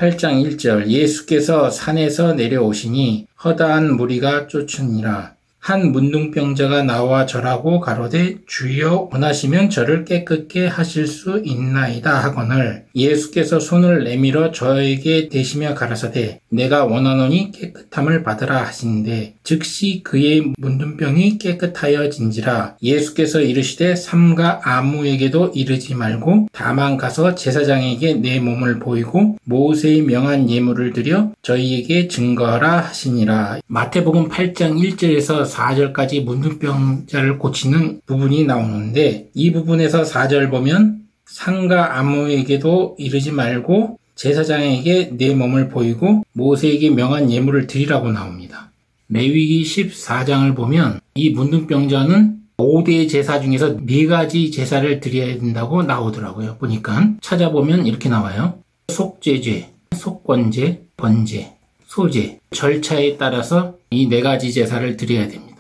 8장 1절 예수께서 산에서 내려오시니 허다한 무리가 쫓으니라. 한 문둥병자가 나와 절하고 가로되 주여 원하시면 저를 깨끗게 하실 수 있나이다 하거늘 예수께서 손을 내밀어 저에게 대시며 가라사대 내가 원하노니 깨끗함을 받으라 하시는데 즉시 그의 문둥병이 깨끗하여진지라. 예수께서 이르시되 삼가 아무에게도 이르지 말고 다만 가서 제사장에게 내 몸을 보이고 모세의 명한 예물을 드려 저희에게 증거하라 하시니라. 마태복음 8장 1절에서 4절까지 문둥병자를 고치는 부분이 나오는데 이 부분에서 4절 보면 상가 아무에게도 이르지 말고 제사장에게 내 몸을 보이고 모세에게 명한 예물을 드리라고 나옵니다. 레위기 14장을 보면 이 문둥병자는 5대 제사 중에서 4가지 제사를 드려야 된다고 나오더라고요. 보니까 찾아보면 이렇게 나와요. 속죄죄, 속건죄, 번죄, 소제, 절차에 따라서 이 4가지 제사를 드려야 됩니다.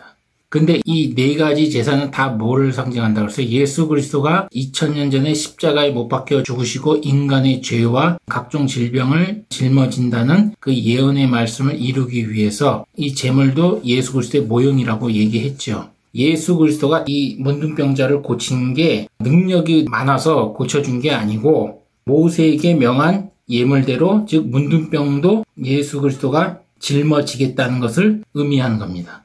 근데 이 4가지 제사는 다 뭐를 상징한다고 해서 예수 그리스도가 2000년 전에 십자가에 못 박혀 죽으시고 인간의 죄와 각종 질병을 짊어진다는 그 예언의 말씀을 이루기 위해서 이 제물도 예수 그리스도의 모형이라고 얘기했죠. 예수 그리스도가 이 문둥병자를 고친 게 능력이 많아서 고쳐준 게 아니고 모세에게 명한 예물대로 즉 문둥병도 예수 그리스도가 짊어지겠다는 것을 의미하는 겁니다.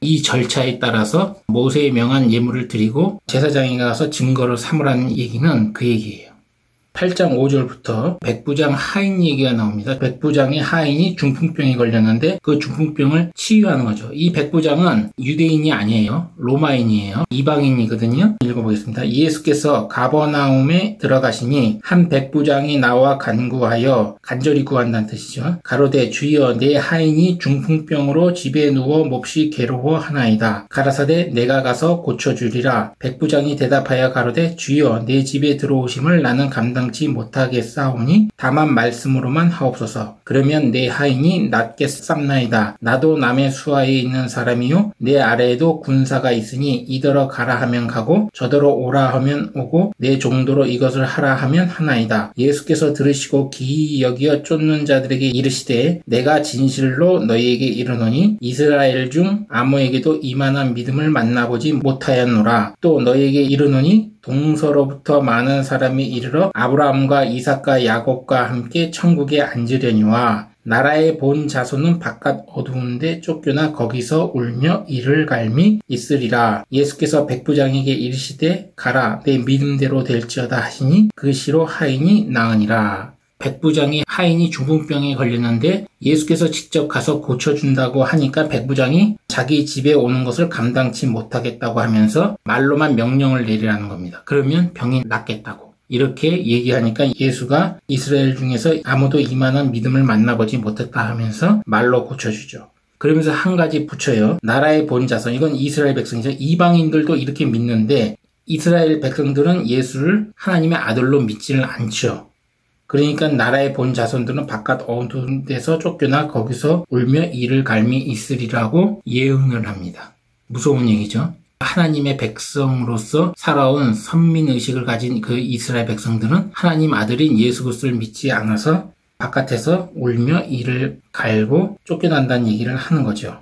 이 절차에 따라서 모세의 명한 예물을 드리고 제사장에 가서 증거로 삼으라는 얘기는 그 얘기예요. 8장 5절부터 백부장 하인 얘기가 나옵니다. 백부장의 하인이 중풍병에 걸렸는데 그 중풍병을 치유하는 거죠. 이 백부장은 유대인이 아니에요. 로마인이에요. 이방인이거든요. 읽어보겠습니다. 예수께서 가버나움에 들어가시니 한 백부장이 나와 간구하여 간절히 구한다는 뜻이죠. 가로되 주여 내 하인이 중풍병으로 집에 누워 몹시 괴로워하나이다. 가라사대 내가 가서 고쳐주리라. 백부장이 대답하여 가로되 주여 내 집에 들어오심을 나는 감당치 못하겠사오니 다만 말씀으로만 하옵소서. 그러면 내 하인이 낫게 쌉나이다. 나도 남의 수하에 있는 사람이요 내 아래에도 군사가 있으니 이더러 가라 하면 가고 저더러 오라 하면 오고 내 정도로 이것을 하라 하면 하나이다. 예수께서 들으시고 기이 여기어 쫓는 자들에게 이르시되 내가 진실로 너희에게 이르노니 이스라엘 중 아무에게도 이만한 믿음을 만나보지 못하였노라. 또 너희에게 이르노니 동서로부터 많은 사람이 이르러 아브라함과 이삭과 야곱과 함께 천국에 앉으려니와 나라의 본 자손은 바깥 어두운데 쫓겨나 거기서 울며 이를 갈미 있으리라. 예수께서 백부장에게 이르시되 가라 내 믿음대로 될지어다 하시니 그 시로 하인이 나으니라. 백부장이 하인이 중풍병에 걸렸는데 예수께서 직접 가서 고쳐준다고 하니까 백부장이 자기 집에 오는 것을 감당치 못하겠다고 하면서 말로만 명령을 내리라는 겁니다. 그러면 병이 낫겠다고. 이렇게 얘기하니까 예수가 이스라엘 중에서 아무도 이만한 믿음을 만나보지 못했다 하면서 말로 고쳐주죠. 그러면서 한 가지 붙여요. 나라의 본 자손, 이건 이스라엘 백성이죠. 이방인들도 이렇게 믿는데 이스라엘 백성들은 예수를 하나님의 아들로 믿지를 않죠. 그러니까 나라의 본 자손들은 바깥 어두운 데서 쫓겨나 거기서 울며 이를 갈미 있으리라고 예언을 합니다. 무서운 얘기죠. 하나님의 백성으로서 살아온 선민의식을 가진 그 이스라엘 백성들은 하나님 아들인 예수 그리스도를 믿지 않아서 바깥에서 울며 이를 갈고 쫓겨난다는 얘기를 하는 거죠.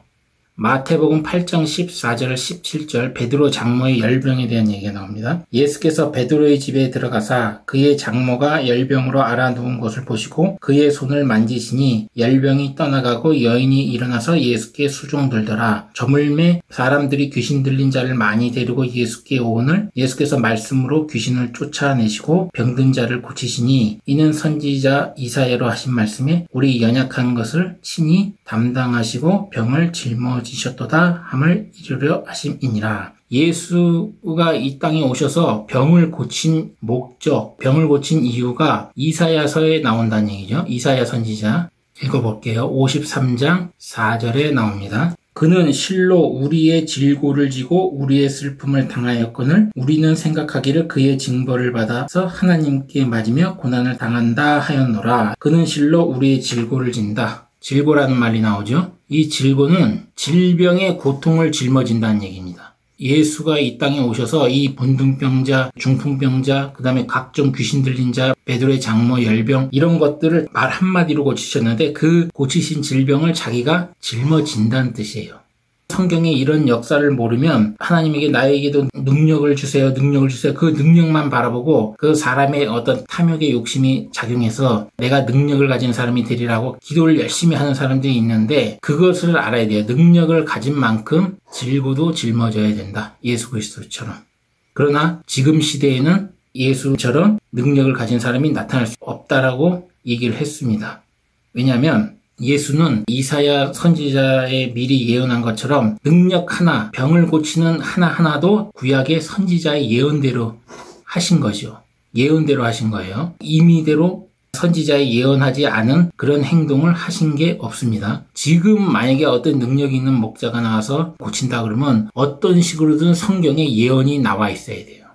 마태복음 8장 14절 17절 베드로 장모의 열병에 대한 얘기가 나옵니다. 예수께서 베드로의 집에 들어가사 그의 장모가 열병으로 앓아누운 것을 보시고 그의 손을 만지시니 열병이 떠나가고 여인이 일어나서 예수께 수종들더라. 저물매 사람들이 귀신 들린 자를 많이 데리고 예수께 오오늘 예수께서 말씀으로 귀신을 쫓아내시고 병든 자를 고치시니 이는 선지자 이사야로 하신 말씀에 우리 연약한 것을 친히 담당하시고 병을 짊어지셨도다 함을 이루려 하심이니라. 예수가 이 땅에 오셔서 병을 고친 목적, 병을 고친 이유가 이사야서에 나온다는 얘기죠. 이사야 선지자 읽어볼게요. 53장 4절에 나옵니다. 그는 실로 우리의 질고를 지고 우리의 슬픔을 당하였거늘 우리는 생각하기를 그의 징벌을 받아서 하나님께 맞으며 고난을 당한다 하였노라. 그는 실로 우리의 질고를 진다. 질고라는 말이 나오죠. 이 질고는 질병의 고통을 짊어진다는 얘기입니다. 예수가 이 땅에 오셔서 이 본등병자, 중풍병자, 그 다음에 각종 귀신 들린 자, 베드로의 장모, 열병 이런 것들을 말 한마디로 고치셨는데 그 고치신 질병을 자기가 짊어진다는 뜻이에요. 성경에 이런 역사를 모르면 하나님에게 나에게도 능력을 주세요. 그 능력만 바라보고 그 사람의 어떤 탐욕의 욕심이 작용해서 내가 능력을 가진 사람이 되리라고 기도를 열심히 하는 사람들이 있는데 그것을 알아야 돼요. 능력을 가진 만큼 질고도 짊어져야 된다. 예수 그리스도처럼. 그러나 지금 시대에는 예수처럼 능력을 가진 사람이 나타날 수 없다라고 얘기를 했습니다. 왜냐하면 예수는 이사야 선지자의 미리 예언한 것처럼 능력 하나, 병을 고치는 하나하나도 구약의 선지자의 예언대로 하신 거죠. 예언대로 하신 거예요. 임의대로 선지자의 예언하지 않은 그런 행동을 하신 게 없습니다. 지금 만약에 어떤 능력이 있는 목자가 나와서 고친다 그러면 어떤 식으로든 성경에 예언이 나와 있어야 돼요.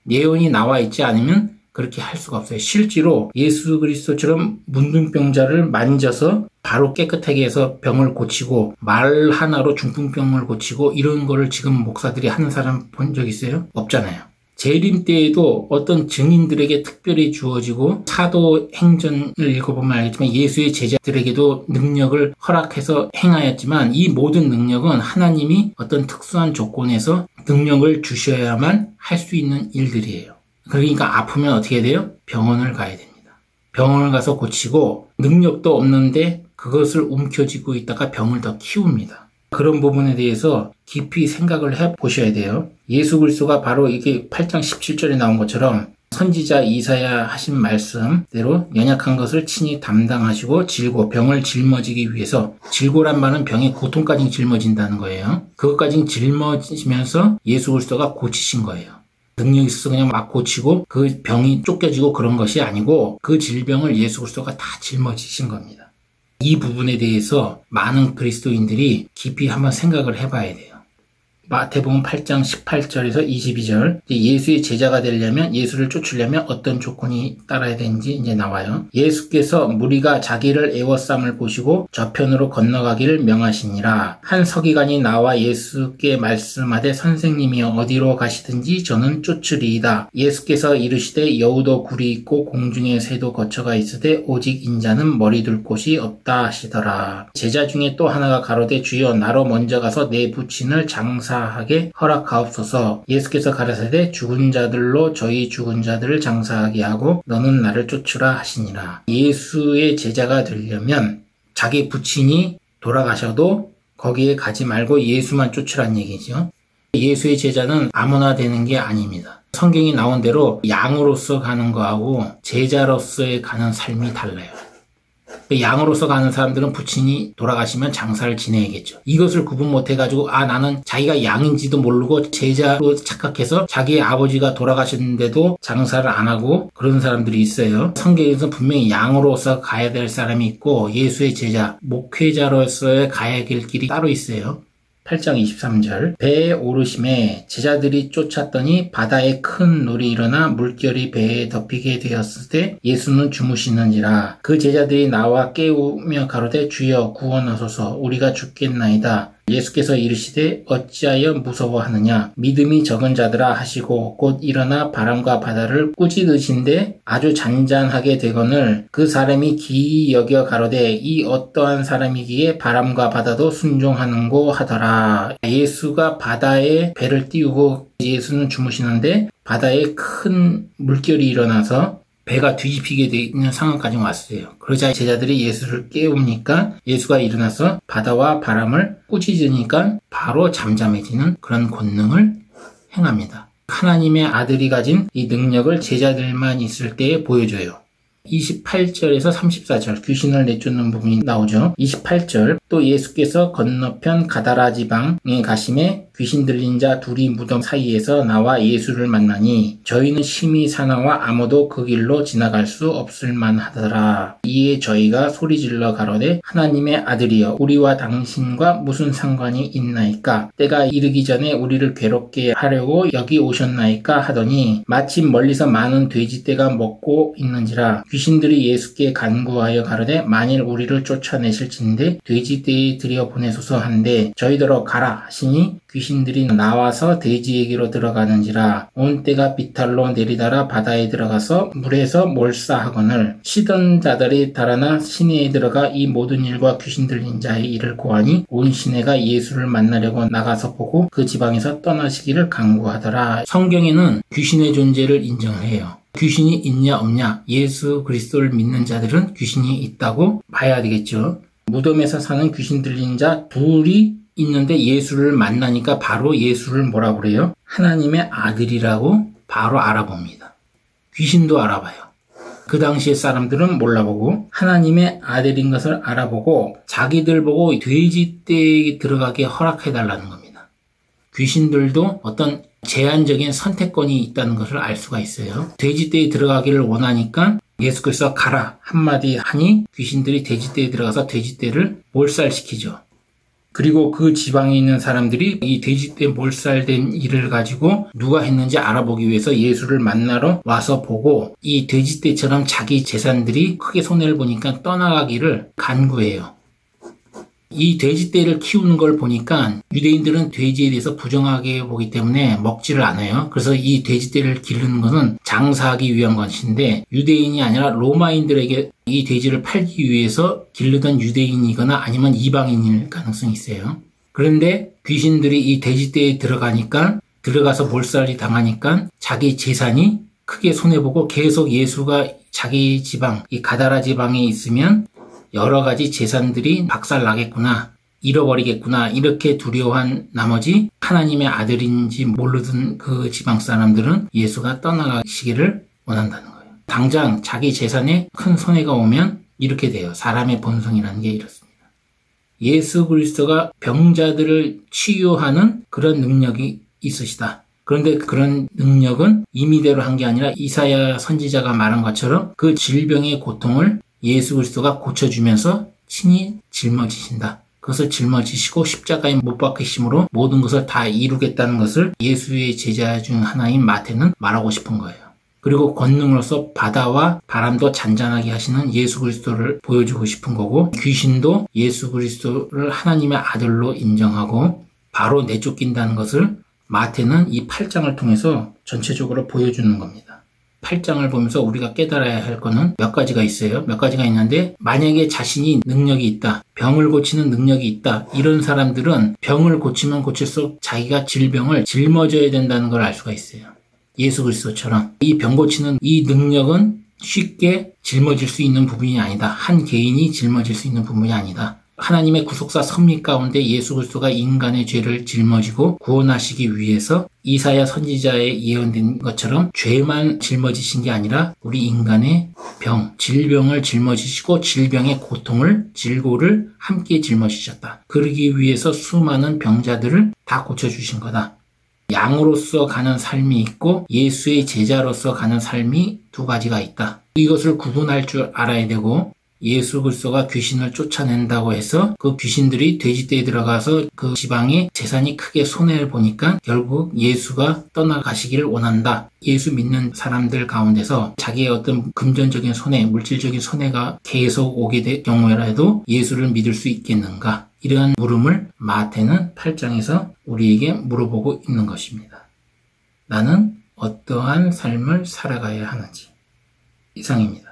예언이 나와 있지 않으면 그렇게 할 수가 없어요. 실제로 예수 그리스도처럼 문둥병자를 만져서 바로 깨끗하게 해서 병을 고치고 말 하나로 중풍병을 고치고 이런 거를 지금 목사들이 하는 사람 본 적 있어요? 없잖아요. 재림 때에도 어떤 증인들에게 특별히 주어지고 사도행전을 읽어보면 알겠지만 예수의 제자들에게도 능력을 허락해서 행하였지만 이 모든 능력은 하나님이 어떤 특수한 조건에서 능력을 주셔야만 할 수 있는 일들이에요. 그러니까 아프면 어떻게 돼요? 병원을 가야 됩니다. 병원을 가서 고치고 능력도 없는데 그것을 움켜쥐고 있다가 병을 더 키웁니다. 그런 부분에 대해서 깊이 생각을 해보셔야 돼요. 예수 그리스도가 바로 이게 8장 17절에 나온 것처럼 선지자 이사야 하신 말씀대로 연약한 것을 친히 담당하시고 질고 병을 짊어지기 위해서 질고란 말은 병의 고통까지 짊어진다는 거예요. 그것까지 짊어지면서 예수 그리스도가 고치신 거예요. 능력이 있어서 그냥 막 고치고 그 병이 쫓겨지고 그런 것이 아니고 그 질병을 예수 그리스도가 다 짊어지신 겁니다. 이 부분에 대해서 많은 그리스도인들이 깊이 한번 생각을 해봐야 돼요. 마태복음 8장 18절에서 22절 예수의 제자가 되려면 예수를 쫓으려면 어떤 조건이 따라야 되는지 이제 나와요. 예수께서 무리가 자기를 애워쌈을 보시고 저편으로 건너가기를 명하시니라. 한 서기관이 나와 예수께 말씀하되 선생님이여 어디로 가시든지 저는 쫓으리이다. 예수께서 이르시되 여우도 굴이 있고 공중에 새도 거처가 있으되 오직 인자는 머리 둘 곳이 없다 하시더라. 제자 중에 또 하나가 가로되 주여 나로 먼저 가서 내 부친을 장사하게 허락하옵소서. 예수께서 가라사대 죽은 자들로 저희 죽은 자들을 장사하게 하고 너는 나를 쫓으라 하시니라. 예수의 제자가 되려면 자기 부친이 돌아가셔도 거기에 가지 말고 예수만 쫓으란 얘기죠. 예수의 제자는 아무나 되는 게 아닙니다. 성경이 나온 대로 양으로서 가는 거하고 제자로서의 가는 삶이 달라요. 양으로서 가는 사람들은 부친이 돌아가시면 장사를 지내야겠죠. 이것을 구분 못해가지고 나는 자기가 양인지도 모르고 제자로 착각해서 자기의 아버지가 돌아가셨는데도 장사를 안 하고 그런 사람들이 있어요. 성경에서 분명히 양으로서 가야 될 사람이 있고 예수의 제자, 목회자로서의 가야 될 길이 따로 있어요. 8장 23절 배에 오르심에 제자들이 쫓았더니 바다에 큰 놀이 일어나 물결이 배에 덮이게 되었을 때 예수는 주무시는지라. 그 제자들이 나와 깨우며 가로되 주여 구원하소서 우리가 죽겠나이다. 예수께서 이르시되 어찌하여 무서워하느냐 믿음이 적은 자들아 하시고 곧 일어나 바람과 바다를 꾸짖으신데 아주 잔잔하게 되거늘 그 사람이 기이 여겨 가로되 이 어떠한 사람이기에 바람과 바다도 순종하는고 하더라. 예수가 바다에 배를 띄우고 예수는 주무시는데 바다에 큰 물결이 일어나서 배가 뒤집히게 되는 상황까지 왔어요. 그러자 제자들이 예수를 깨우니까 예수가 일어나서 바다와 바람을 꾸짖으니까 바로 잠잠해지는 그런 권능을 행합니다. 하나님의 아들이 가진 이 능력을 제자들만 있을 때에 보여줘요. 28절에서 34절 귀신을 내쫓는 부분이 나오죠. 28절 또 예수께서 건너편 가다라 지방에 가심에 귀신 들린 자 둘이 무덤 사이에서 나와 예수를 만나니 저희는 심히 사나와 아무도 그 길로 지나갈 수 없을 만하더라. 이에 저희가 소리질러 가로되 하나님의 아들이여 우리와 당신과 무슨 상관이 있나이까? 때가 이르기 전에 우리를 괴롭게 하려고 여기 오셨나이까? 하더니 마침 멀리서 많은 돼지떼가 먹고 있는지라. 귀신들이 예수께 간구하여 가로되 만일 우리를 쫓아내실진데 돼지떼에 들여보내소서 한데 저희더러 가라 하시니 귀신들이 나와서 돼지에게로 들어가는지라 온 때가 비탈로 내리달아 바다에 들어가서 물에서 몰사하거늘 쉬던 자들이 달아나 시내에 들어가 이 모든 일과 귀신 들린 자의 일을 고하니 온 시내가 예수를 만나려고 나가서 보고 그 지방에서 떠나시기를 간구하더라. 성경에는 귀신의 존재를 인정해요. 귀신이 있냐 없냐, 예수 그리스도를 믿는 자들은 귀신이 있다고 봐야 되겠죠. 무덤에서 사는 귀신 들린 자 둘이 있는데 예수를 만나니까 바로 예수를 뭐라고 그래요? 하나님의 아들이라고 바로 알아봅니다. 귀신도 알아봐요. 그 당시의 사람들은 몰라보고 하나님의 아들인 것을 알아보고 자기들 보고 돼지떼에 들어가게 허락해달라는 겁니다. 귀신들도 어떤 제한적인 선택권이 있다는 것을 알 수가 있어요. 돼지떼에 들어가기를 원하니까 예수께서 가라 한마디 하니 귀신들이 돼지떼에 들어가서 돼지떼를 몰살시키죠. 그리고 그 지방에 있는 사람들이 이 돼지떼 몰살된 일을 가지고 누가 했는지 알아보기 위해서 예수를 만나러 와서 보고 이 돼지떼처럼 자기 재산들이 크게 손해를 보니까 떠나가기를 간구해요. 이 돼지떼를 키우는 걸 보니까 유대인들은 돼지에 대해서 부정하게 보기 때문에 먹지를 않아요. 그래서 이 돼지떼를 기르는 것은 장사하기 위한 것인데 유대인이 아니라 로마인들에게 이 돼지를 팔기 위해서 기르던 유대인이거나 아니면 이방인일 가능성이 있어요. 그런데 귀신들이 이 돼지떼에 들어가서 몰살이 당하니까 자기 재산이 크게 손해보고 계속 예수가 자기 지방, 이 가다라 지방에 있으면 여러 가지 재산들이 박살나겠구나, 잃어버리겠구나 이렇게 두려워한 나머지 하나님의 아들인지 모르던 그 지방 사람들은 예수가 떠나가시기를 원한다는 거예요. 당장 자기 재산에 큰 손해가 오면 이렇게 돼요. 사람의 본성이라는 게 이렇습니다. 예수 그리스도가 병자들을 치유하는 그런 능력이 있으시다. 그런데 그런 능력은 임의대로 한 게 아니라 이사야 선지자가 말한 것처럼 그 질병의 고통을 예수 그리스도가 고쳐주면서 친히 짊어지신다. 그것을 짊어지시고 십자가에 못 박히심으로 모든 것을 다 이루겠다는 것을 예수의 제자 중 하나인 마태는 말하고 싶은 거예요. 그리고 권능으로서 바다와 바람도 잔잔하게 하시는 예수 그리스도를 보여주고 싶은 거고, 귀신도 예수 그리스도를 하나님의 아들로 인정하고 바로 내쫓긴다는 것을 마태는 이 8장을 통해서 전체적으로 보여주는 겁니다. 8장을 보면서 우리가 깨달아야 할 거는 몇 가지가 있어요. 몇 가지가 있는데, 만약에 자신이 능력이 있다, 병을 고치는 능력이 있다, 이런 사람들은 병을 고치면 고칠수록 자기가 질병을 짊어져야 된다는 걸 알 수가 있어요. 예수 그리스도처럼 이 병 고치는 이 능력은 쉽게 짊어질 수 있는 부분이 아니다. 한 개인이 짊어질 수 있는 부분이 아니다. 하나님의 구속사 섭리 가운데 예수 그리스도가 인간의 죄를 짊어지고 구원하시기 위해서 이사야 선지자에 예언된 것처럼 죄만 짊어지신 게 아니라 우리 인간의 병, 질병을 짊어지시고 질병의 고통을, 질고를 함께 짊어지셨다. 그러기 위해서 수많은 병자들을 다 고쳐주신 거다. 양으로서 가는 삶이 있고 예수의 제자로서 가는 삶이 두 가지가 있다. 이것을 구분할 줄 알아야 되고, 예수 그리스도가 귀신을 쫓아낸다고 해서 그 귀신들이 돼지떼에 들어가서 그 지방에 재산이 크게 손해를 보니까 결국 예수가 떠나가시기를 원한다. 예수 믿는 사람들 가운데서 자기의 어떤 금전적인 손해, 물질적인 손해가 계속 오게 될 경우에라도 예수를 믿을 수 있겠는가? 이러한 물음을 마태는 8장에서 우리에게 물어보고 있는 것입니다. 나는 어떠한 삶을 살아가야 하는지. 이상입니다.